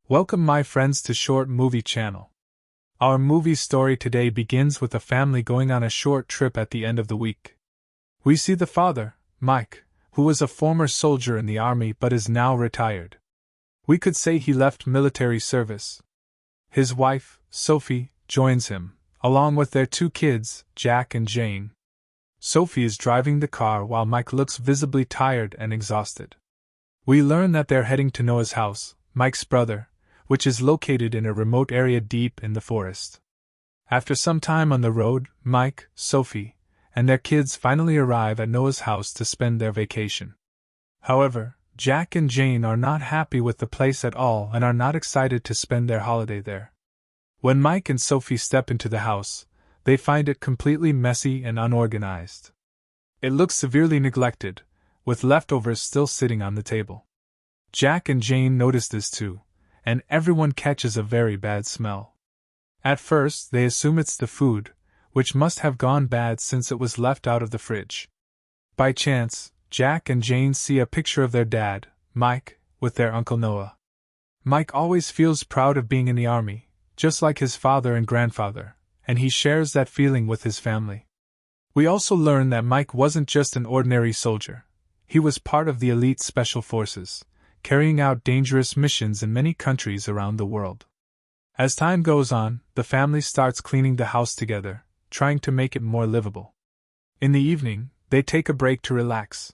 Welcome, my friends, to Short Movie Channel. Our movie story today begins with a family going on a short trip at the end of the week. We see the father, Mike, who was a former soldier in the army but is now retired. We could say he left military service. His wife, Sophie, joins him, along with their two kids, Jack and Jane. Sophie is driving the car while Mike looks visibly tired and exhausted. We learn that they're heading to Noah's house, Mike's brother, which is located in a remote area deep in the forest. After some time on the road, Mike, Sophie, and their kids finally arrive at Noah's house to spend their vacation. However, Jack and Jane are not happy with the place at all and are not excited to spend their holiday there. When Mike and Sophie step into the house, they find it completely messy and unorganized. It looks severely neglected, with leftovers still sitting on the table. Jack and Jane notice this too, and everyone catches a very bad smell. At first, they assume it's the food, which must have gone bad since it was left out of the fridge. By chance, Jack and Jane see a picture of their dad, Mike, with their Uncle Noah. Mike always feels proud of being in the army, just like his father and grandfather, and he shares that feeling with his family. We also learn that Mike wasn't just an ordinary soldier. He was part of the elite special forces, carrying out dangerous missions in many countries around the world. As time goes on, the family starts cleaning the house together, trying to make it more livable. In the evening, they take a break to relax.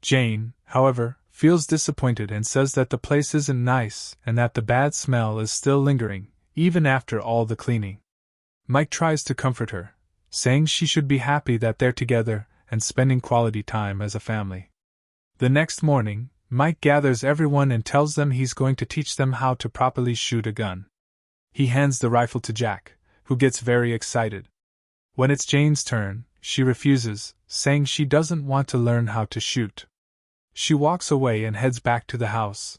Jane, however, feels disappointed and says that the place isn't nice and that the bad smell is still lingering, even after all the cleaning. Mike tries to comfort her, saying she should be happy that they're together and spending quality time as a family. The next morning, Mike gathers everyone and tells them he's going to teach them how to properly shoot a gun. He hands the rifle to Jack, who gets very excited. When it's Jane's turn, she refuses, saying she doesn't want to learn how to shoot. She walks away and heads back to the house.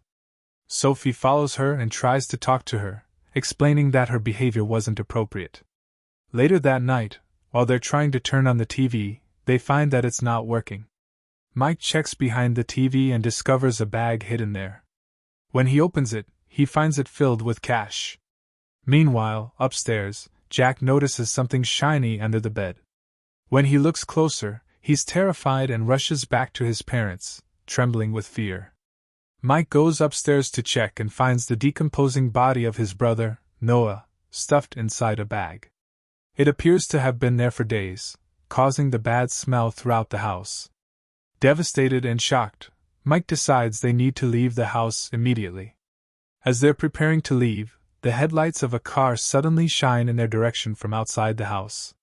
Sophie follows her and tries to talk to her, explaining that her behavior wasn't appropriate. Later that night, while they're trying to turn on the TV, they find that it's not working. Mike checks behind the TV and discovers a bag hidden there. When he opens it, he finds it filled with cash. Meanwhile, upstairs, Jack notices something shiny under the bed. When he looks closer, he's terrified and rushes back to his parents, trembling with fear. Mike goes upstairs to check and finds the decomposing body of his brother, Noah, stuffed inside a bag. It appears to have been there for days, causing the bad smell throughout the house. Devastated and shocked, Mike decides they need to leave the house immediately. As they're preparing to leave, the headlights of a car suddenly shine in their direction from outside the house.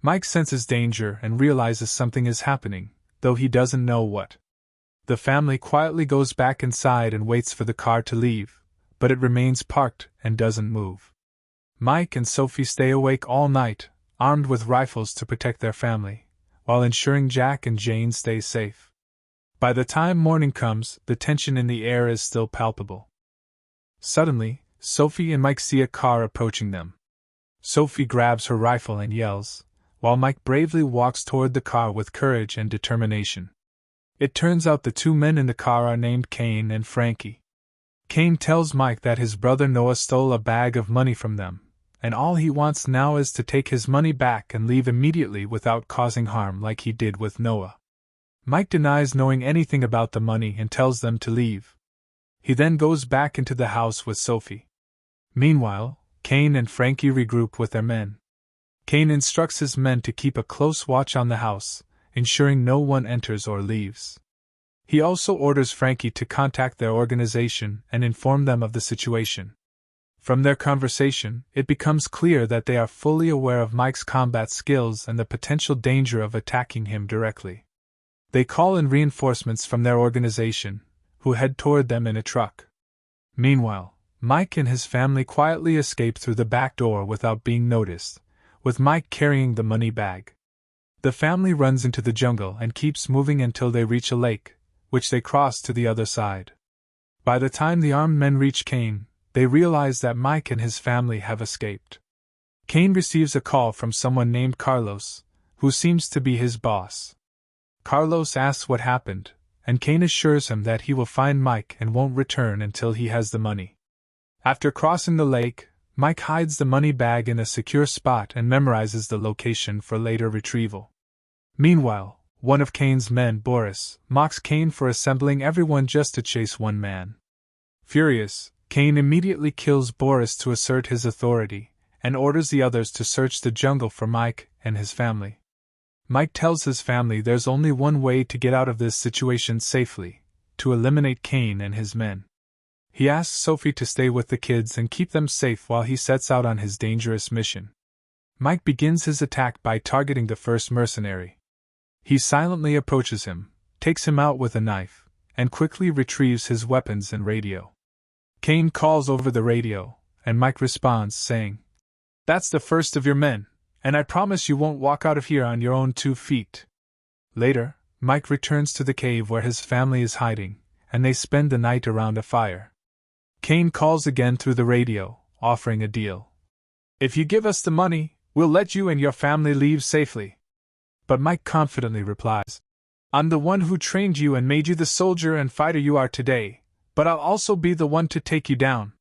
Mike senses danger and realizes something is happening, though he doesn't know what. The family quietly goes back inside and waits for the car to leave, but it remains parked and doesn't move. Mike and Sophie stay awake all night, armed with rifles to protect their family, while ensuring Jack and Jane stay safe. By the time morning comes, the tension in the air is still palpable. Suddenly, Sophie and Mike see a car approaching them. Sophie grabs her rifle and yells, while Mike bravely walks toward the car with courage and determination. It turns out the two men in the car are named Cain and Frankie. Cain tells Mike that his brother Noah stole a bag of money from them, and all he wants now is to take his money back and leave immediately without causing harm like he did with Noah. Mike denies knowing anything about the money and tells them to leave. He then goes back into the house with Sophie. Meanwhile, Cain and Frankie regroup with their men. Cain instructs his men to keep a close watch on the house, ensuring no one enters or leaves. He also orders Frankie to contact their organization and inform them of the situation. From their conversation, it becomes clear that they are fully aware of Mike's combat skills and the potential danger of attacking him directly. They call in reinforcements from their organization, who head toward them in a truck. Meanwhile, Mike and his family quietly escape through the back door without being noticed, with Mike carrying the money bag. The family runs into the jungle and keeps moving until they reach a lake, which they cross to the other side. By the time the armed men reach Cain, they realize that Mike and his family have escaped. Cain receives a call from someone named Carlos, who seems to be his boss. Carlos asks what happened, and Cain assures him that he will find Mike and won't return until he has the money. After crossing the lake, Mike hides the money bag in a secure spot and memorizes the location for later retrieval. Meanwhile, one of Kane's men, Boris, mocks Kane for assembling everyone just to chase one man. Furious, Kane immediately kills Boris to assert his authority, and orders the others to search the jungle for Mike and his family. Mike tells his family there's only one way to get out of this situation safely: to eliminate Kane and his men. He asks Sophie to stay with the kids and keep them safe while he sets out on his dangerous mission. Mike begins his attack by targeting the first mercenary. He silently approaches him, takes him out with a knife, and quickly retrieves his weapons and radio. Kane calls over the radio, and Mike responds saying, "That's the first of your men, and I promise you won't walk out of here on your own 2 feet." Later, Mike returns to the cave where his family is hiding, and they spend the night around a fire. Kane calls again through the radio, offering a deal. "If you give us the money, we'll let you and your family leave safely." But Mike confidently replies, "I'm the one who trained you and made you the soldier and fighter you are today, but I'll also be the one to take you down."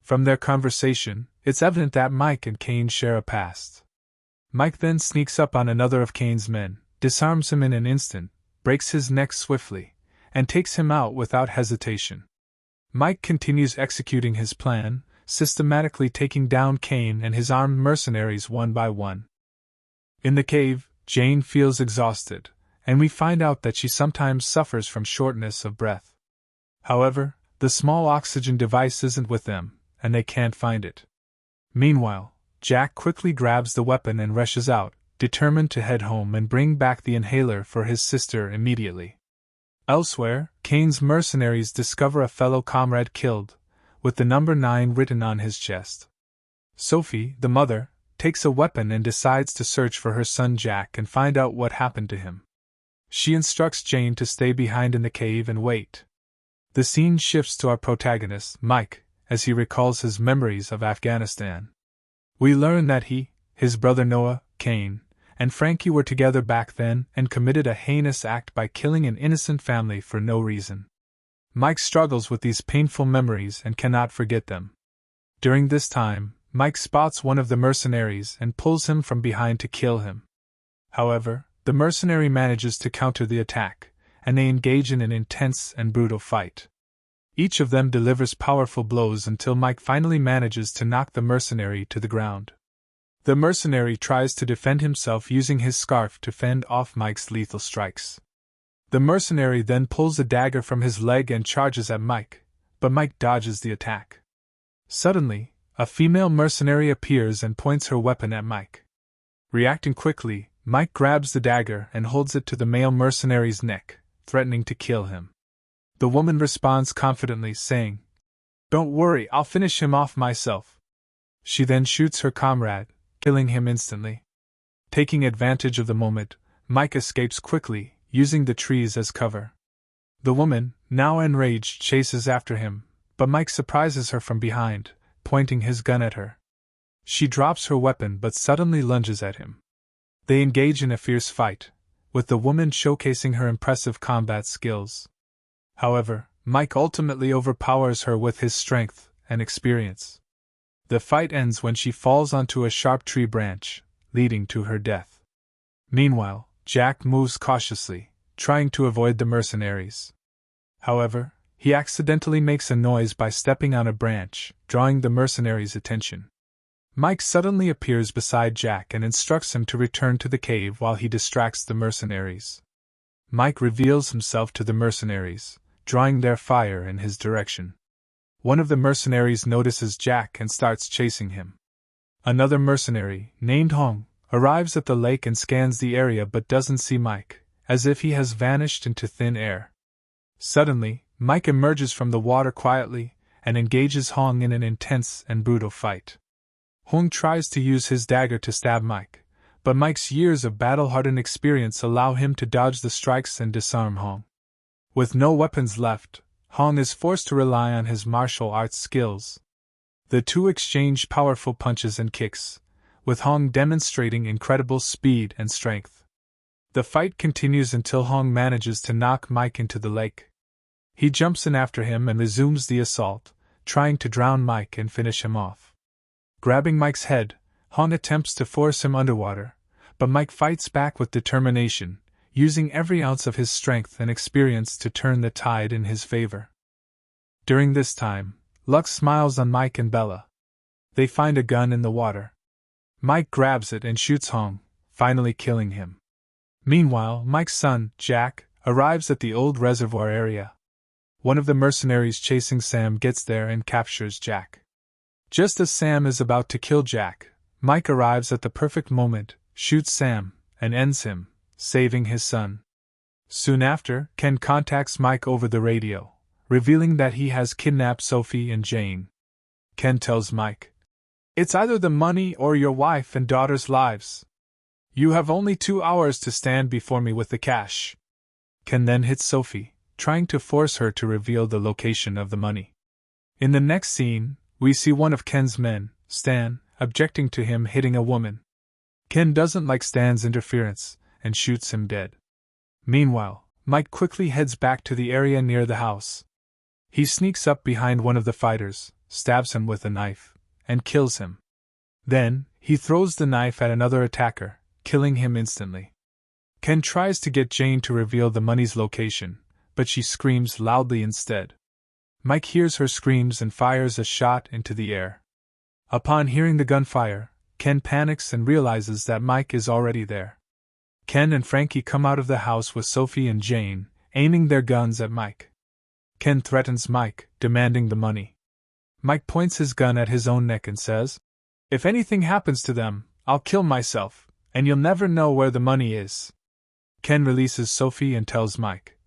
From their conversation, it's evident that Mike and Kane share a past. Mike then sneaks up on another of Kane's men, disarms him in an instant, breaks his neck swiftly, and takes him out without hesitation. Mike continues executing his plan, systematically taking down Kane and his armed mercenaries one by one. In the cave, Jane feels exhausted, and we find out that she sometimes suffers from shortness of breath. However, the small oxygen device isn't with them, and they can't find it. Meanwhile, Jack quickly grabs the weapon and rushes out, determined to head home and bring back the inhaler for his sister immediately. Elsewhere, Kane's mercenaries discover a fellow comrade killed, with the number 9 written on his chest. Sophie, the mother, takes a weapon and decides to search for her son Jack and find out what happened to him. She instructs Jane to stay behind in the cave and wait. The scene shifts to our protagonist, Mike, as he recalls his memories of Afghanistan. We learn that he, his brother Noah, Kane, and Frankie were together back then and committed a heinous act by killing an innocent family for no reason. Mike struggles with these painful memories and cannot forget them. During this time, Mike spots one of the mercenaries and pulls him from behind to kill him. However, the mercenary manages to counter the attack, and they engage in an intense and brutal fight. Each of them delivers powerful blows until Mike finally manages to knock the mercenary to the ground. The mercenary tries to defend himself using his scarf to fend off Mike's lethal strikes. The mercenary then pulls a dagger from his leg and charges at Mike, but Mike dodges the attack. Suddenly, a female mercenary appears and points her weapon at Mike. Reacting quickly, Mike grabs the dagger and holds it to the male mercenary's neck, threatening to kill him. The woman responds confidently, saying, "Don't worry, I'll finish him off myself." She then shoots her comrade, killing him instantly. Taking advantage of the moment, Mike escapes quickly, using the trees as cover. The woman, now enraged, chases after him, but Mike surprises her from behind, pointing his gun at her. She drops her weapon but suddenly lunges at him. They engage in a fierce fight, with the woman showcasing her impressive combat skills. However, Mike ultimately overpowers her with his strength and experience. The fight ends when she falls onto a sharp tree branch, leading to her death. Meanwhile, Jack moves cautiously, trying to avoid the mercenaries. However, he accidentally makes a noise by stepping on a branch, drawing the mercenaries' attention. Mike suddenly appears beside Jack and instructs him to return to the cave while he distracts the mercenaries. Mike reveals himself to the mercenaries, drawing their fire in his direction. One of the mercenaries notices Jack and starts chasing him. Another mercenary, named Hong, arrives at the lake and scans the area but doesn't see Mike, as if he has vanished into thin air. Suddenly, Mike emerges from the water quietly and engages Hong in an intense and brutal fight. Hong tries to use his dagger to stab Mike, but Mike's years of battle-hardened experience allow him to dodge the strikes and disarm Hong. With no weapons left, Hong is forced to rely on his martial arts skills. The two exchange powerful punches and kicks, with Hong demonstrating incredible speed and strength. The fight continues until Hong manages to knock Mike into the lake. He jumps in after him and resumes the assault, trying to drown Mike and finish him off. Grabbing Mike's head, Han attempts to force him underwater, but Mike fights back with determination, using every ounce of his strength and experience to turn the tide in his favor. During this time, Lux smiles on Mike and Bella. They find a gun in the water. Mike grabs it and shoots Hong, finally killing him. Meanwhile, Mike's son, Jack, arrives at the old reservoir area. One of the mercenaries chasing Sam gets there and captures Jack. Just as Sam is about to kill Jack, Mike arrives at the perfect moment, shoots Sam, and ends him, saving his son. Soon after, Ken contacts Mike over the radio, revealing that he has kidnapped Sophie and Jane. Ken tells Mike, "It's either the money or your wife and daughter's lives. You have only 2 hours to stand before me with the cash." Ken then hits Sophie, trying to force her to reveal the location of the money. In the next scene, we see one of Ken's men, Stan, objecting to him hitting a woman. Ken doesn't like Stan's interference, and shoots him dead. Meanwhile, Mike quickly heads back to the area near the house. He sneaks up behind one of the fighters, stabs him with a knife, and kills him. Then, he throws the knife at another attacker, killing him instantly. Ken tries to get Jane to reveal the money's location, but she screams loudly instead. Mike hears her screams and fires a shot into the air. Upon hearing the gunfire, Ken panics and realizes that Mike is already there. Ken and Frankie come out of the house with Sophie and Jane, aiming their guns at Mike. Ken threatens Mike, demanding the money. Mike points his gun at his own neck and says, "If anything happens to them, I'll kill myself, and you'll never know where the money is." Ken releases Sophie and tells Mike,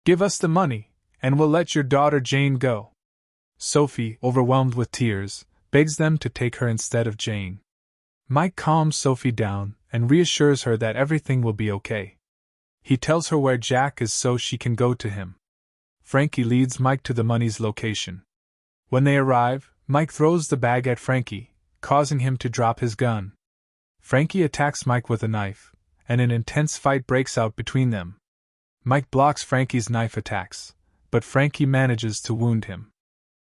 "Give us the money, and we'll let your daughter Jane go." Sophie, overwhelmed with tears, begs them to take her instead of Jane. Mike calms Sophie down and reassures her that everything will be okay. He tells her where Jack is so she can go to him. Frankie leads Mike to the money's location. When they arrive, Mike throws the bag at Frankie, causing him to drop his gun. Frankie attacks Mike with a knife, and an intense fight breaks out between them. Mike blocks Frankie's knife attacks, but Frankie manages to wound him.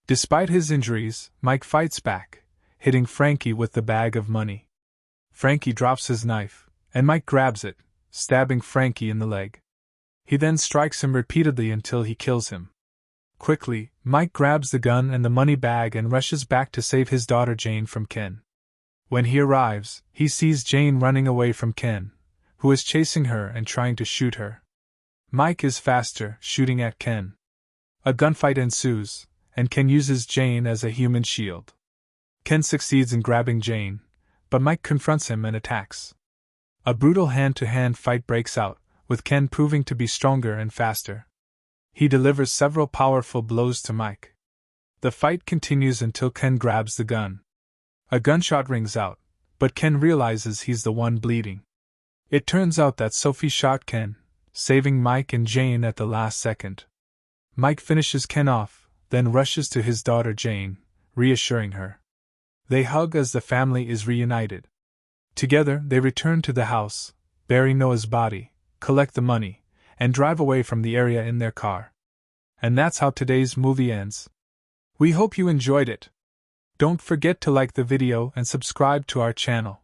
Despite his injuries, Mike fights back, hitting Frankie with the bag of money. Frankie drops his knife, and Mike grabs it, stabbing Frankie in the leg. He then strikes him repeatedly until he kills him. Quickly, Mike grabs the gun and the money bag and rushes back to save his daughter Jane from Ken. When he arrives, he sees Jane running away from Ken, who is chasing her and trying to shoot her. Mike is faster, shooting at Ken. A gunfight ensues, and Ken uses Jane as a human shield. Ken succeeds in grabbing Jane, but Mike confronts him and attacks. A brutal hand-to-hand fight breaks out, with Ken proving to be stronger and faster. He delivers several powerful blows to Mike. The fight continues until Ken grabs the gun. A gunshot rings out, but Ken realizes he's the one bleeding. It turns out that Sophie shot Ken, saving Mike and Jane at the last second. Mike finishes Ken off, then rushes to his daughter Jane, reassuring her. They hug as the family is reunited. Together, they return to the house, bury Noah's body, collect the money, and drive away from the area in their car. And that's how today's movie ends. We hope you enjoyed it. Don't forget to like the video and subscribe to our channel.